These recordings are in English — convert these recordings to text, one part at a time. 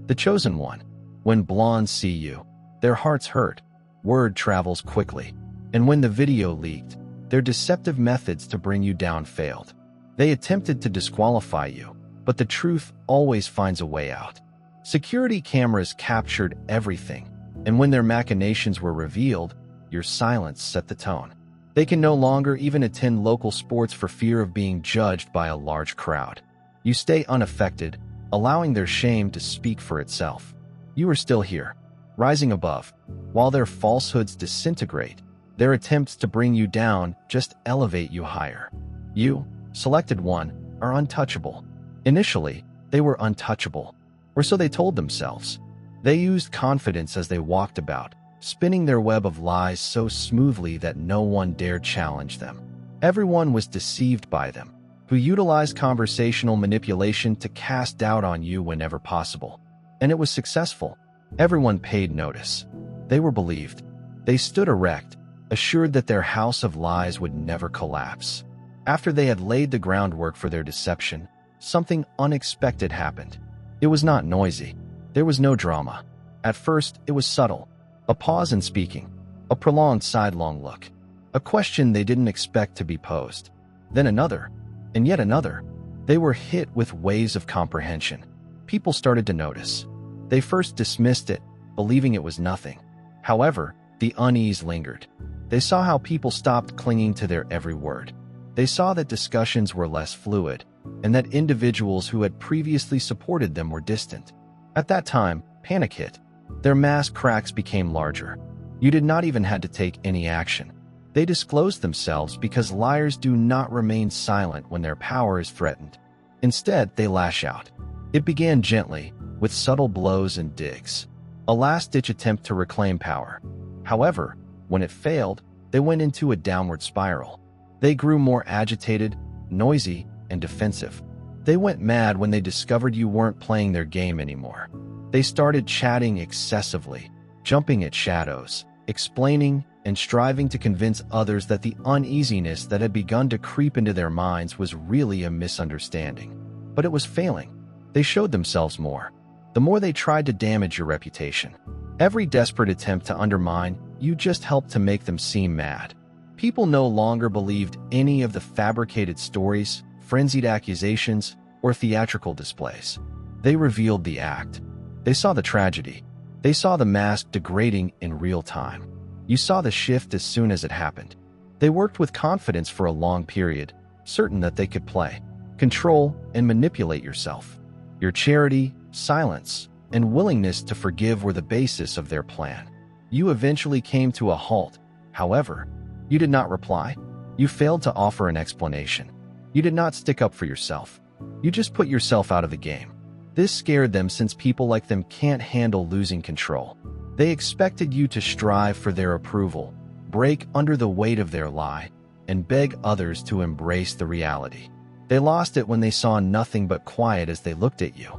The chosen one. When blondes see you, their hearts hurt. Word travels quickly. And when the video leaked, their deceptive methods to bring you down failed. They attempted to disqualify you, but the truth always finds a way out. Security cameras captured everything, and when their machinations were revealed, your silence set the tone. They can no longer even attend local sports for fear of being judged by a large crowd. You stay unaffected, allowing their shame to speak for itself. You are still here, rising above. While their falsehoods disintegrate, their attempts to bring you down just elevate you higher. You, selected one, are untouchable. Initially, they were untouchable, or so they told themselves. They used confidence as they walked about, spinning their web of lies so smoothly that no one dared challenge them. Everyone was deceived by them, who utilized conversational manipulation to cast doubt on you whenever possible. And it was successful. Everyone paid notice. They were believed. They stood erect, assured that their house of lies would never collapse. After they had laid the groundwork for their deception, something unexpected happened. It was not noisy. There was no drama. At first, it was subtle. A pause in speaking, a prolonged sidelong look, a question they didn't expect to be posed. Then another, and yet another. They were hit with waves of comprehension. People started to notice. They first dismissed it, believing it was nothing. However, the unease lingered. They saw how people stopped clinging to their every word. They saw that discussions were less fluid, and that individuals who had previously supported them were distant. At that time, panic hit. Their mask cracks became larger. You did not even have to take any action. They disclosed themselves because liars do not remain silent when their power is threatened. Instead, they lash out. It began gently, with subtle blows and digs. A last-ditch attempt to reclaim power. However, when it failed, they went into a downward spiral. They grew more agitated, noisy, and defensive. They went mad when they discovered you weren't playing their game anymore. They started chatting excessively, jumping at shadows, explaining and striving to convince others that the uneasiness that had begun to creep into their minds was really a misunderstanding. But it was failing. They showed themselves more. The more they tried to damage your reputation. Every desperate attempt to undermine you just helped to make them seem mad. People no longer believed any of the fabricated stories, frenzied accusations, or theatrical displays. They revealed the act. They saw the tragedy. They saw the mask degrading in real time. You saw the shift as soon as it happened. They worked with confidence for a long period, certain that they could play, control, and manipulate yourself. Your charity, silence, and willingness to forgive were the basis of their plan. You eventually came to a halt. However, you did not reply. You failed to offer an explanation. You did not stick up for yourself. You just put yourself out of the game. This scared them since people like them can't handle losing control. They expected you to strive for their approval, break under the weight of their lie, and beg others to embrace the reality. They lost it when they saw nothing but quiet as they looked at you.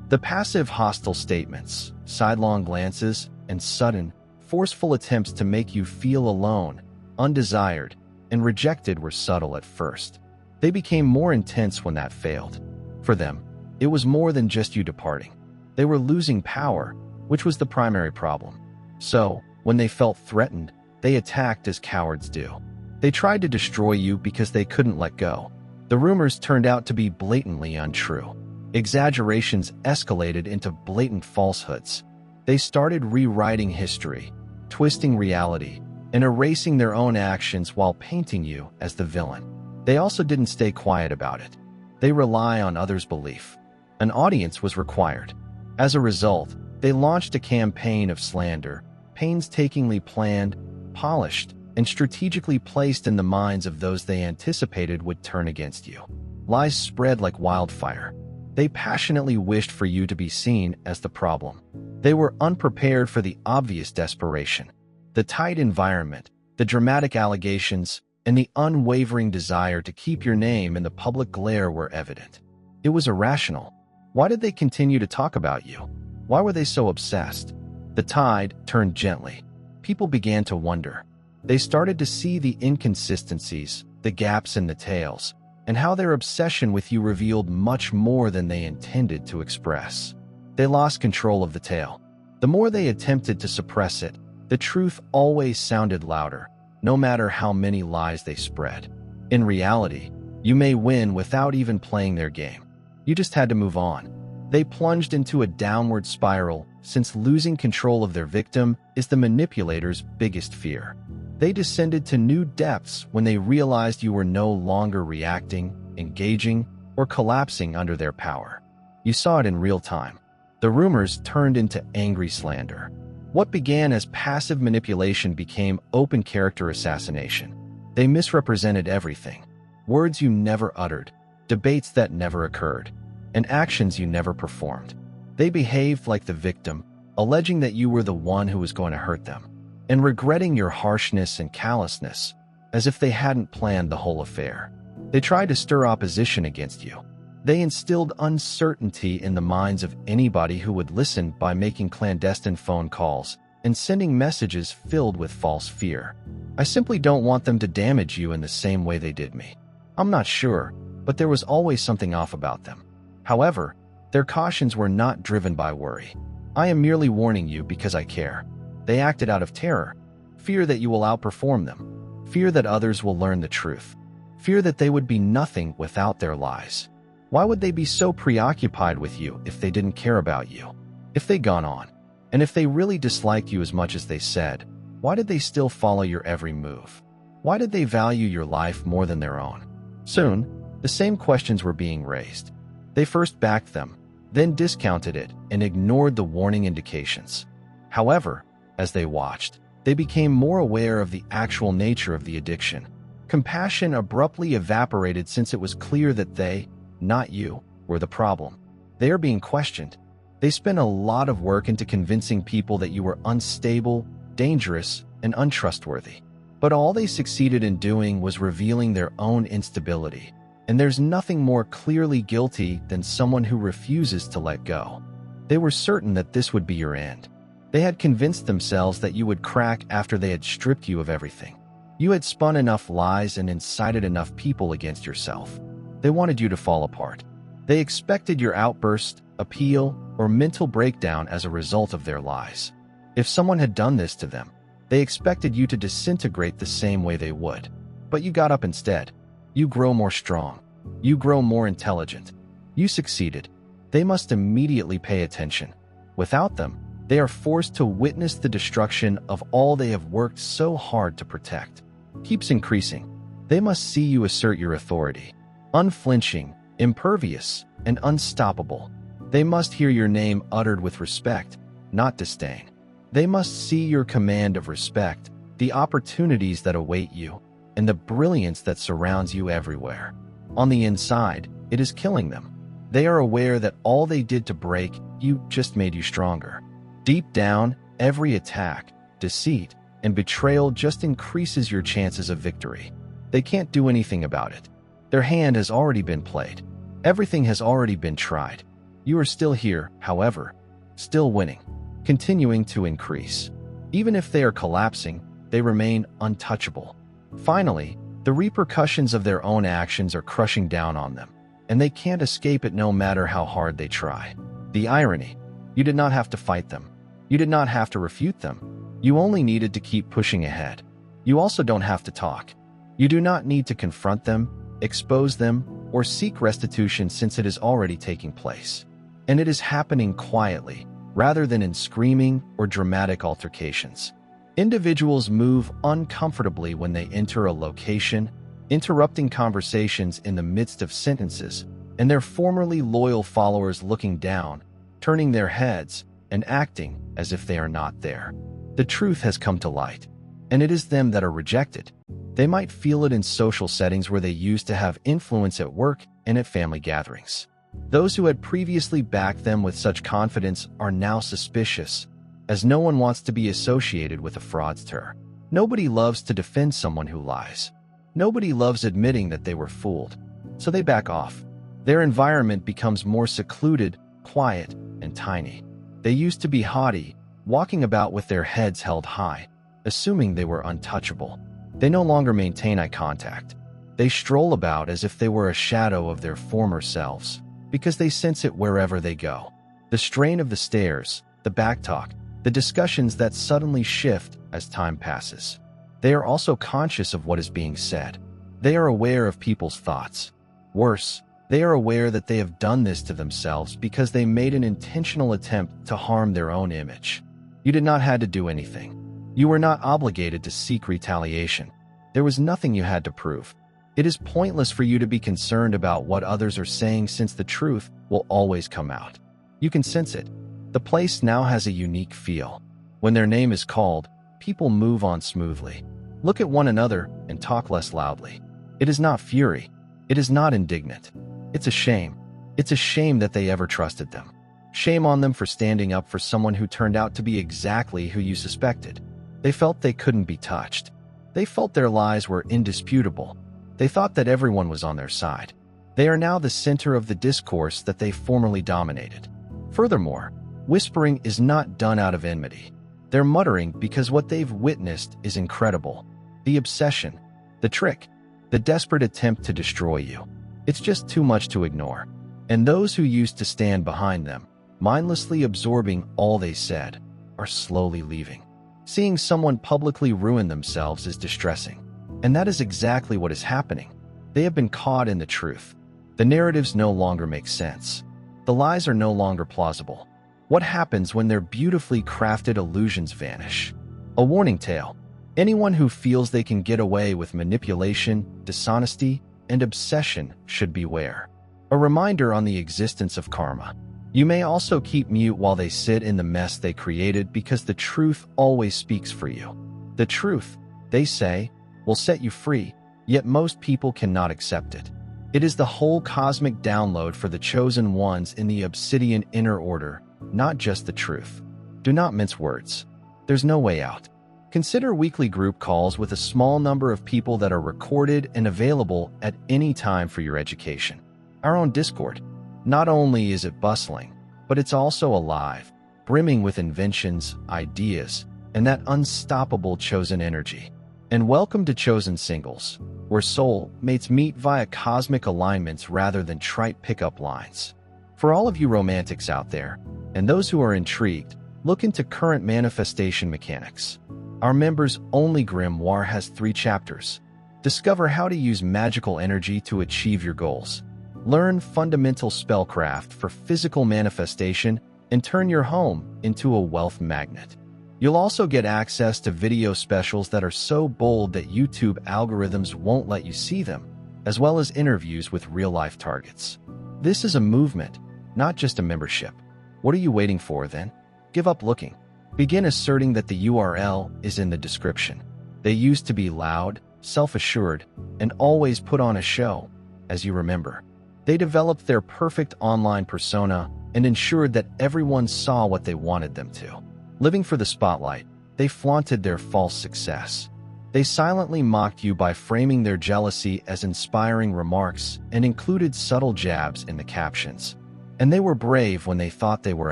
The passive hostile statements, sidelong glances, and sudden, forceful attempts to make you feel alone, undesired, and rejected were subtle at first. They became more intense when that failed. For them, it was more than just you departing. They were losing power, which was the primary problem. So, when they felt threatened, they attacked as cowards do. They tried to destroy you because they couldn't let go. The rumors turned out to be blatantly untrue. Exaggerations escalated into blatant falsehoods. They started rewriting history, twisting reality, and erasing their own actions while painting you as the villain. They also didn't stay quiet about it. They rely on others' belief. An audience was required. As a result, they launched a campaign of slander, painstakingly planned, polished, and strategically placed in the minds of those they anticipated would turn against you. Lies spread like wildfire. They passionately wished for you to be seen as the problem. They were unprepared for the obvious desperation. The tight environment, the dramatic allegations, and the unwavering desire to keep your name in the public glare were evident. It was irrational. Why did they continue to talk about you? Why were they so obsessed? The tide turned gently. People began to wonder. They started to see the inconsistencies, the gaps in the tales, and how their obsession with you revealed much more than they intended to express. They lost control of the tale. The more they attempted to suppress it, the truth always sounded louder, no matter how many lies they spread. In reality, you may win without even playing their game. You just had to move on. They plunged into a downward spiral, since losing control of their victim is the manipulator's biggest fear. They descended to new depths when they realized you were no longer reacting, engaging, or collapsing under their power. You saw it in real time. The rumors turned into angry slander. What began as passive manipulation became open character assassination. They misrepresented everything. Words you never uttered, debates that never occurred, and actions you never performed. They behaved like the victim, alleging that you were the one who was going to hurt them, and regretting your harshness and callousness, as if they hadn't planned the whole affair. They tried to stir opposition against you. They instilled uncertainty in the minds of anybody who would listen by making clandestine phone calls and sending messages filled with false fear. I simply don't want them to damage you in the same way they did me. I'm not sure, but there was always something off about them. However, their cautions were not driven by worry. I am merely warning you because I care. They acted out of terror, fear that you will outperform them, fear that others will learn the truth, fear that they would be nothing without their lies. Why would they be so preoccupied with you if they didn't care about you? If they'd gone on, and if they really disliked you as much as they said, why did they still follow your every move? Why did they value your life more than their own? Soon, the same questions were being raised. They first backed them, then discounted it and ignored the warning indications. However, as they watched, they became more aware of the actual nature of the addiction. Compassion abruptly evaporated since it was clear that they, not you, were the problem. They are being questioned. They spent a lot of work into convincing people that you were unstable, dangerous, and untrustworthy. But all they succeeded in doing was revealing their own instability. And there's nothing more clearly guilty than someone who refuses to let go. They were certain that this would be your end. They had convinced themselves that you would crack after they had stripped you of everything. You had spun enough lies and incited enough people against yourself. They wanted you to fall apart. They expected your outburst, appeal, or mental breakdown as a result of their lies. If someone had done this to them, they expected you to disintegrate the same way they would. But you got up instead. You grow more strong. You grow more intelligent. You succeeded. They must immediately pay attention. Without them, they are forced to witness the destruction of all they have worked so hard to protect. Keeps increasing. They must see you assert your authority. Unflinching, impervious, and unstoppable. They must hear your name uttered with respect, not disdain. They must see your command of respect, the opportunities that await you, and the brilliance that surrounds you everywhere. On the inside, it is killing them. They are aware that all they did to break you just made you stronger. Deep down, every attack, deceit, and betrayal just increases your chances of victory. They can't do anything about it. Their hand has already been played. Everything has already been tried. You are still here, however, still winning, continuing to increase. Even if they are collapsing, they remain untouchable. Finally, the repercussions of their own actions are crushing down on them, and they can't escape it no matter how hard they try. The irony: you did not have to fight them. You did not have to refute them. You only needed to keep pushing ahead. You also don't have to talk. You do not need to confront them, expose them, or seek restitution since it is already taking place. And it is happening quietly, rather than in screaming or dramatic altercations. Individuals move uncomfortably when they enter a location, interrupting conversations in the midst of sentences, and their formerly loyal followers looking down, turning their heads, and acting as if they are not there. The truth has come to light, and it is them that are rejected. They might feel it in social settings where they used to have influence at work and at family gatherings. Those who had previously backed them with such confidence are now suspicious, as no one wants to be associated with a fraudster. Nobody loves to defend someone who lies. Nobody loves admitting that they were fooled, so they back off. Their environment becomes more secluded, quiet, and tiny. They used to be haughty, walking about with their heads held high, assuming they were untouchable. They no longer maintain eye contact. They stroll about as if they were a shadow of their former selves, because they sense it wherever they go. The strain of the stares, the backtalk, the discussions that suddenly shift as time passes. They are also conscious of what is being said. They are aware of people's thoughts. Worse, they are aware that they have done this to themselves because they made an intentional attempt to harm their own image. You did not have to do anything. You were not obligated to seek retaliation. There was nothing you had to prove. It is pointless for you to be concerned about what others are saying since the truth will always come out. You can sense it. The place now has a unique feel. When their name is called, people move on smoothly. Look at one another and talk less loudly. It is not fury. It is not indignant. It's a shame. It's a shame that they ever trusted them. Shame on them for standing up for someone who turned out to be exactly who you suspected. They felt they couldn't be touched. They felt their lies were indisputable. They thought that everyone was on their side. They are now the center of the discourse that they formerly dominated. Furthermore, whispering is not done out of enmity. They're muttering because what they've witnessed is incredible. The obsession, the trick, the desperate attempt to destroy you. It's just too much to ignore. And those who used to stand behind them, mindlessly absorbing all they said, are slowly leaving. Seeing someone publicly ruin themselves is distressing. And that is exactly what is happening. They have been caught in the truth. The narratives no longer make sense. The lies are no longer plausible. What happens when their beautifully crafted illusions vanish? A warning tale. Anyone who feels they can get away with manipulation, dishonesty, and obsession should beware. A reminder on the existence of karma. You may also keep mute while they sit in the mess they created because the truth always speaks for you. The truth, they say, will set you free, yet most people cannot accept it. It is the whole cosmic download for the chosen ones in the obsidian inner order, not just the truth. Do not mince words. There's no way out. Consider weekly group calls with a small number of people that are recorded and available at any time for your education. Our own Discord. Not only is it bustling, but it's also alive, brimming with inventions, ideas, and that unstoppable chosen energy. And welcome to Chosen Singles, where soul mates meet via cosmic alignments rather than trite pickup lines. For all of you romantics out there, and those who are intrigued, look into current manifestation mechanics. Our members-only grimoire has 3 chapters. Discover how to use magical energy to achieve your goals. Learn fundamental spellcraft for physical manifestation and turn your home into a wealth magnet. You'll also get access to video specials that are so bold that YouTube algorithms won't let you see them, as well as interviews with real-life targets. This is a movement, not just a membership. What are you waiting for then? Give up looking. Begin asserting that the URL is in the description. They used to be loud, self-assured, and always put on a show, as you remember. They developed their perfect online persona and ensured that everyone saw what they wanted them to. Living for the spotlight, they flaunted their false success. They silently mocked you by framing their jealousy as inspiring remarks and included subtle jabs in the captions. And they were brave when they thought they were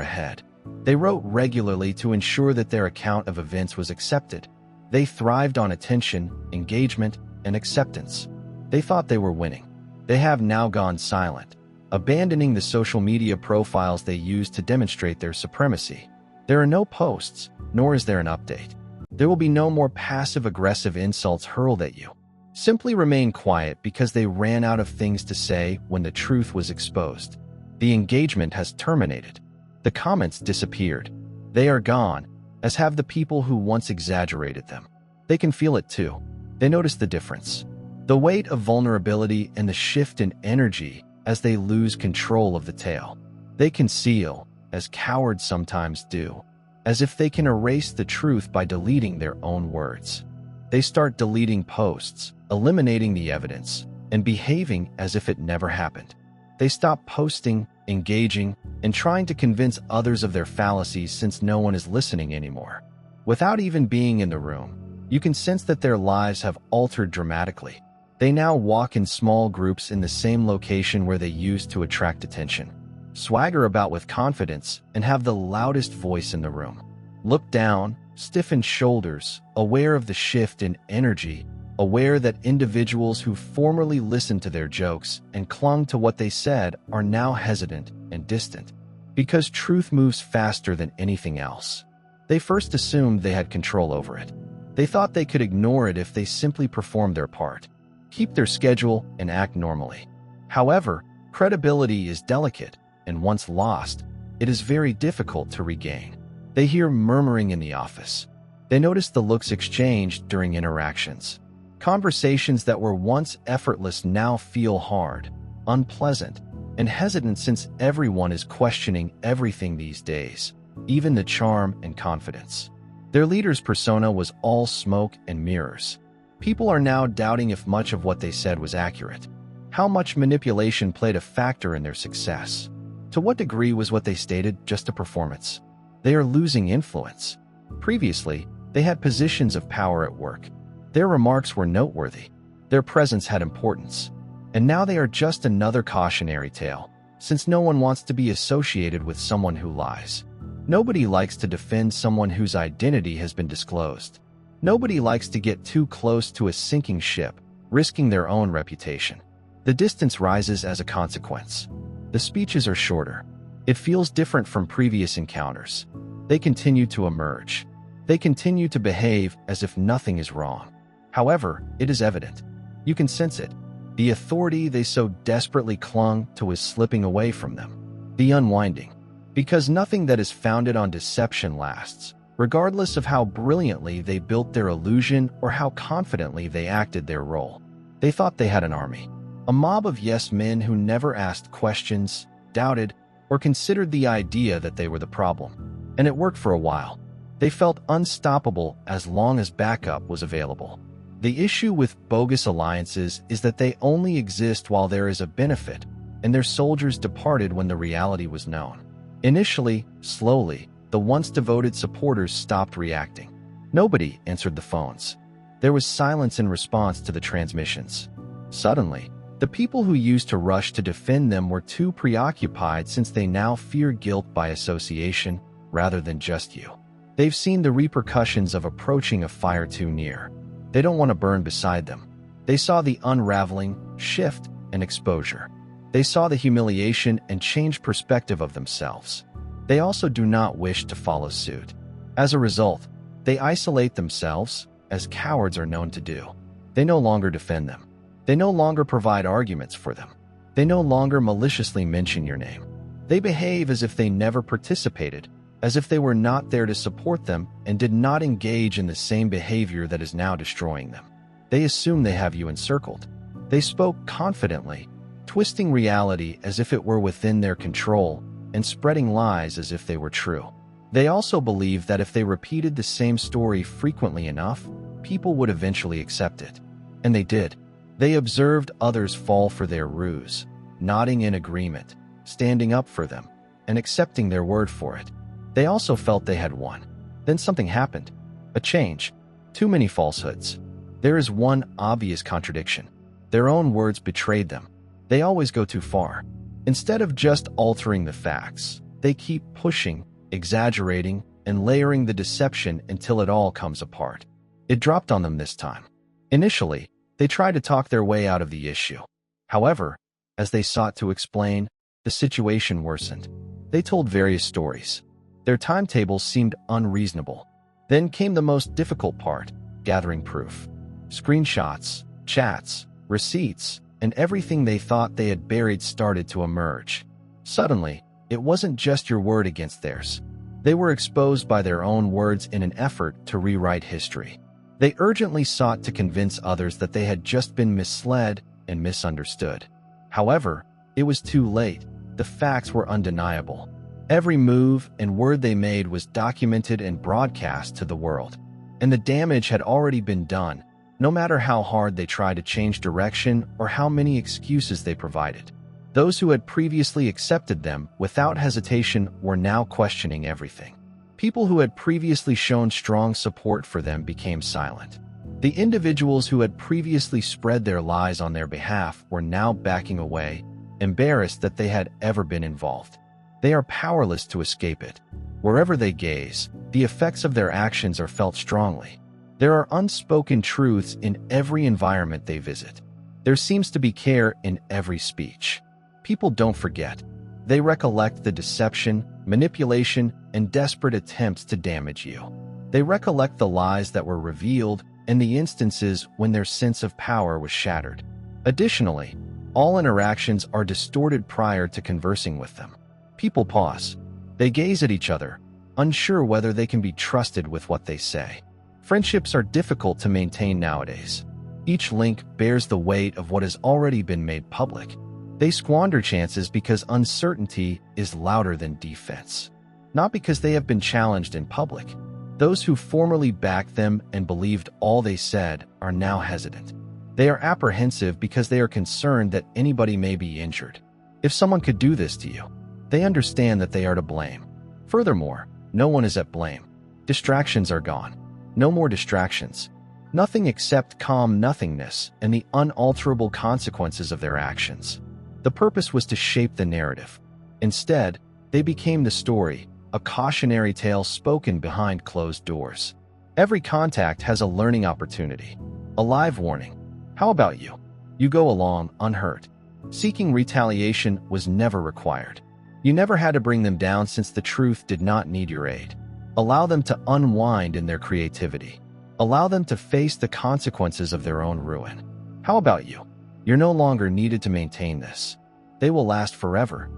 ahead. They wrote regularly to ensure that their account of events was accepted. They thrived on attention, engagement, and acceptance. They thought they were winning. They have now gone silent, abandoning the social media profiles they used to demonstrate their supremacy. There are no posts, nor is there an update. There will be no more passive-aggressive insults hurled at you. Simply remain quiet because they ran out of things to say when the truth was exposed. The engagement has terminated. The comments disappeared. They are gone, as have the people who once exaggerated them. They can feel it too. They notice the difference. The weight of vulnerability and the shift in energy as they lose control of the tale. They conceal, as cowards sometimes do, as if they can erase the truth by deleting their own words. They start deleting posts, eliminating the evidence, and behaving as if it never happened. They stop posting, engaging, and trying to convince others of their fallacies since no one is listening anymore. Without even being in the room, you can sense that their lives have altered dramatically. They now walk in small groups in the same location where they used to attract attention, swagger about with confidence, and have the loudest voice in the room. Look down, stiffened shoulders, aware of the shift in energy, aware that individuals who formerly listened to their jokes and clung to what they said are now hesitant and distant. because truth moves faster than anything else. They first assumed they had control over it. They thought they could ignore it if they simply performed their part, keep their schedule, and act normally. However, credibility is delicate, and once lost, it is very difficult to regain. They hear murmuring in the office. They notice the looks exchanged during interactions. Conversations that were once effortless now feel hard, unpleasant, and hesitant since everyone is questioning everything these days, even the charm and confidence. Their leader's persona was all smoke and mirrors. People are now doubting if much of what they said was accurate. How much manipulation played a factor in their success? To what degree was what they stated just a performance? They are losing influence. Previously, they had positions of power at work. Their remarks were noteworthy. Their presence had importance. And now they are just another cautionary tale, since no one wants to be associated with someone who lies. Nobody likes to defend someone whose identity has been disclosed. Nobody likes to get too close to a sinking ship, risking their own reputation. The distance rises as a consequence. The speeches are shorter. It feels different from previous encounters. They continue to emerge. They continue to behave as if nothing is wrong. However, it is evident. You can sense it. The authority they so desperately clung to is slipping away from them. The unwinding. Because nothing that is founded on deception lasts, regardless of how brilliantly they built their illusion or how confidently they acted their role. They thought they had an army. A mob of yes men who never asked questions, doubted, or considered the idea that they were the problem. And it worked for a while. They felt unstoppable as long as backup was available. The issue with bogus alliances is that they only exist while there is a benefit, and their soldiers departed when the reality was known. Initially, slowly, the once devoted supporters stopped reacting. Nobody answered the phones. There was silence in response to the transmissions. Suddenly, the people who used to rush to defend them were too preoccupied since they now fear guilt by association rather than just you. They've seen the repercussions of approaching a fire too near. They don't want to burn beside them. They saw the unraveling, shift, and exposure. They saw the humiliation and changed perspective of themselves. They also do not wish to follow suit. As a result, they isolate themselves, as cowards are known to do. They no longer defend them. They no longer provide arguments for them. They no longer maliciously mention your name. They behave as if they never participated, as if they were not there to support them and did not engage in the same behavior that is now destroying them. They assume they have you encircled. They spoke confidently, twisting reality as if it were within their control and spreading lies as if they were true. They also believed that if they repeated the same story frequently enough, people would eventually accept it. And they did. They observed others fall for their ruse, nodding in agreement, standing up for them, and accepting their word for it. They also felt they had won. Then something happened. A change. Too many falsehoods. There is one obvious contradiction. Their own words betrayed them. They always go too far. Instead of just altering the facts, they keep pushing, exaggerating, and layering the deception until it all comes apart. It dropped on them this time. Initially, they tried to talk their way out of the issue. However, as they sought to explain, the situation worsened. They told various stories. Their timetables seemed unreasonable. Then came the most difficult part, gathering proof. Screenshots, chats, receipts, and everything they thought they had buried started to emerge. Suddenly, it wasn't just your word against theirs. They were exposed by their own words in an effort to rewrite history. They urgently sought to convince others that they had just been misled and misunderstood. However, it was too late. The facts were undeniable. Every move and word they made was documented and broadcast to the world. And the damage had already been done, no matter how hard they tried to change direction or how many excuses they provided. Those who had previously accepted them without hesitation were now questioning everything. People who had previously shown strong support for them became silent. The individuals who had previously spread their lies on their behalf were now backing away, embarrassed that they had ever been involved. They are powerless to escape it. Wherever they gaze, the effects of their actions are felt strongly. There are unspoken truths in every environment they visit. There seems to be care in every speech. People don't forget. They recollect the deception, manipulation, and desperate attempts to damage you. They recollect the lies that were revealed and the instances when their sense of power was shattered. Additionally, all interactions are distorted prior to conversing with them. People pause. They gaze at each other, unsure whether they can be trusted with what they say. Friendships are difficult to maintain nowadays. Each link bears the weight of what has already been made public. They squander chances because uncertainty is louder than defense. Not because they have been challenged in public. Those who formerly backed them and believed all they said are now hesitant. They are apprehensive because they are concerned that anybody may be injured. If someone could do this to you, they understand that they are to blame. Furthermore, no one is at blame. Distractions are gone. No more distractions. Nothing except calm nothingness and the unalterable consequences of their actions. The purpose was to shape the narrative. Instead, they became the story, a cautionary tale spoken behind closed doors. Every contact has a learning opportunity, a live warning. How about you? You go along unhurt. Seeking retaliation was never required. You never had to bring them down since the truth did not need your aid. Allow them to unwind in their creativity. Allow them to face the consequences of their own ruin. How about you? You're no longer needed to maintain this. They will last forever.